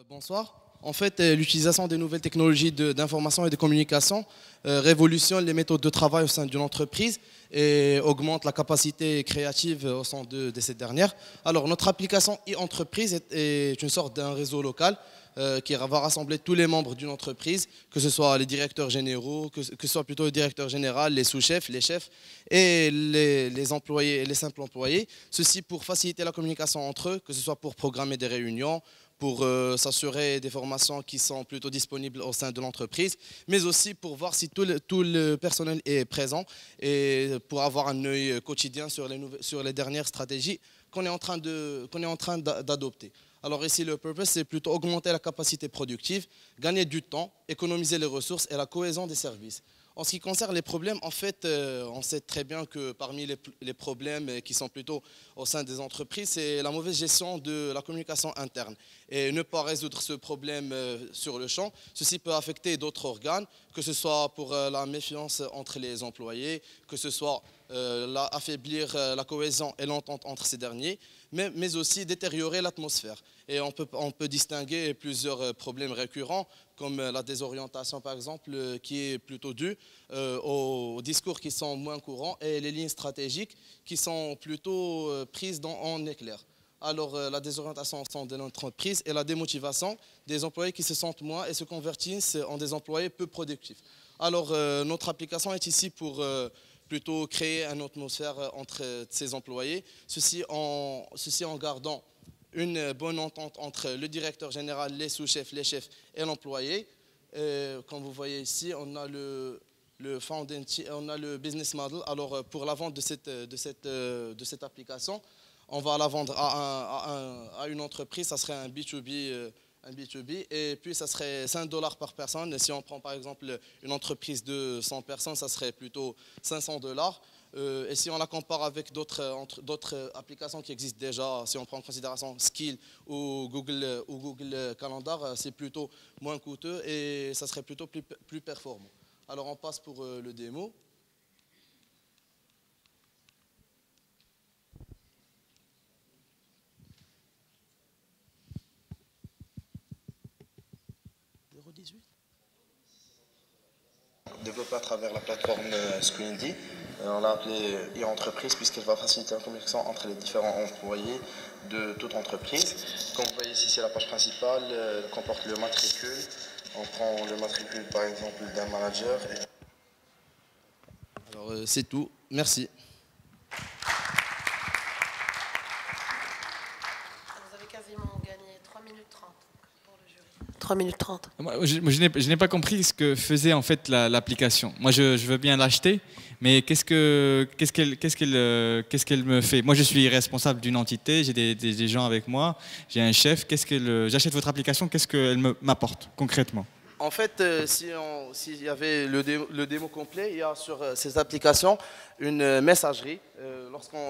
Bonsoir. En fait, l'utilisation des nouvelles technologies d'information et de communication révolutionne les méthodes de travail au sein d'une entreprise et augmente la capacité créative au sein de cette dernière. Alors, notre application e-entreprise est une sorte d'un réseau local qui va rassembler tous les membres d'une entreprise, que ce soit les directeurs généraux, que ce soit plutôt le directeur général, les sous-chefs, les chefs et les employés et les simples employés. Ceci pour faciliter la communication entre eux, que ce soit pour programmer des réunions, pour s'assurer des formations qui sont plutôt disponibles au sein de l'entreprise, mais aussi pour voir si tout le personnel est présent et pour avoir un œil quotidien sur les dernières stratégies qu'on est en train d'adopter. Alors ici, le purpose, c'est plutôt augmenter la capacité productive, gagner du temps, économiser les ressources et la cohésion des services. En ce qui concerne les problèmes, en fait, on sait très bien que parmi les problèmes qui sont plutôt au sein des entreprises, c'est la mauvaise gestion de la communication interne. Et ne pas résoudre ce problème sur le champ, ceci peut affecter d'autres organes, que ce soit pour la méfiance entre les employés, que ce soit affaiblir la cohésion et l'entente entre ces derniers, mais aussi détériorer l'atmosphère. Et on peut distinguer plusieurs problèmes récurrents, comme la désorientation par exemple, qui est plutôt due aux discours qui sont moins courants et les lignes stratégiques qui sont plutôt prises en éclair. Alors la désorientation au sein de l'entreprise et la démotivation des employés qui se sentent moins et se convertissent en des employés peu productifs. Alors notre application est ici pour plutôt créer une atmosphère entre ces employés, ceci en gardant une bonne entente entre le directeur général, les sous-chefs, les chefs et l'employé. Comme vous voyez ici, on a le business model. Alors pour la vente de cette application, on va la vendre à une entreprise, ça serait un B2B, et puis ça serait 5 $ par personne. Et si on prend par exemple une entreprise de 100 personnes, ça serait plutôt 500 $. Et si on la compare avec d'autres applications qui existent déjà, si on prend en considération Skill ou Google Calendar, c'est plutôt moins coûteux et ça serait plutôt plus performant. Alors on passe pour le démo. Développé à travers la plateforme Screendy. On l'a appelé e-entreprise puisqu'elle va faciliter la communication entre les différents employés de toute entreprise. Comme vous voyez ici, c'est la page principale, comporte le matricule. On prend le matricule par exemple d'un manager. Alors c'est tout. Merci. Vous avez quasiment gagné 3 minutes 30 pour le jury. 3 minutes 30. Moi, je n'ai pas compris ce que faisait en fait l'application. Moi, je veux bien l'acheter, mais qu'est-ce qu'elle me fait? Moi, je suis responsable d'une entité, j'ai des gens avec moi, j'ai un chef. J'achète votre application, qu'est-ce qu'elle m'apporte concrètement? En fait, s'il y avait le démo complet, il y a sur ces applications une messagerie.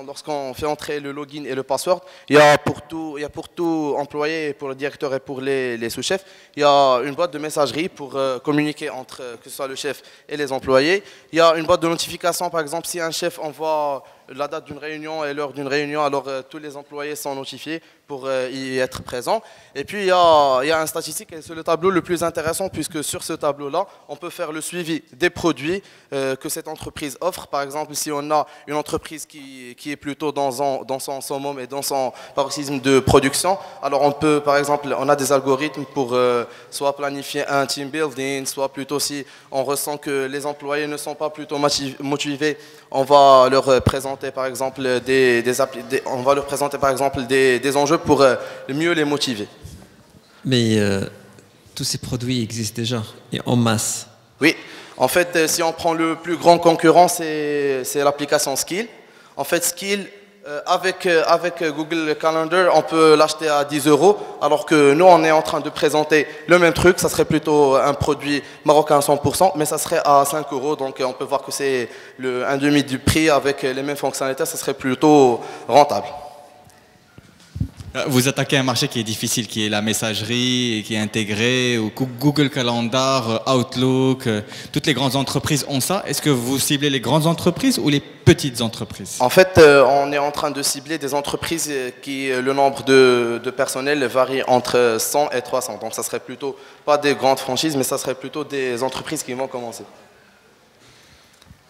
Lorsqu'on fait entrer le login et le password, il y a pour tout employé, pour le directeur et pour les sous-chefs, il y a une boîte de messagerie pour communiquer entre que ce soit le chef et les employés. Il y a une boîte de notification, par exemple, si un chef envoie la date d'une réunion et l'heure d'une réunion, alors tous les employés sont notifiés pour y être présents. Et puis il y a un statistique, et c'est le tableau le plus intéressant puisque sur ce tableau-là, on peut faire le suivi des produits que cette entreprise offre. Par exemple, si on a une entreprise qui est plutôt dans son summum et dans son paroxysme de production, alors on peut, par exemple, on a des algorithmes pour soit planifier un team building, soit plutôt si on ressent que les employés ne sont pas plutôt motivés, on va leur présenter par exemple des enjeux pour mieux les motiver. Mais tous ces produits existent déjà et en masse. Oui, en fait, si on prend le plus grand concurrent, c'est l'application Skill. En fait, Skill, avec Google Calendar, on peut l'acheter à 10 €, alors que nous, on est en train de présenter le même truc. Ça serait plutôt un produit marocain 100%, mais ça serait à 5 €. Donc, on peut voir que c'est un demi du prix avec les mêmes fonctionnalités. Ça serait plutôt rentable. Vous attaquez un marché qui est difficile, qui est la messagerie, qui est intégrée, ou Google Calendar, Outlook, toutes les grandes entreprises ont ça. Est-ce que vous ciblez les grandes entreprises ou les petites entreprises? En fait, on est en train de cibler des entreprises qui, le nombre de personnel varie entre 100 et 300. Donc ça serait plutôt pas des grandes franchises, mais ça serait plutôt des entreprises qui vont commencer.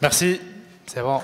Merci, c'est bon.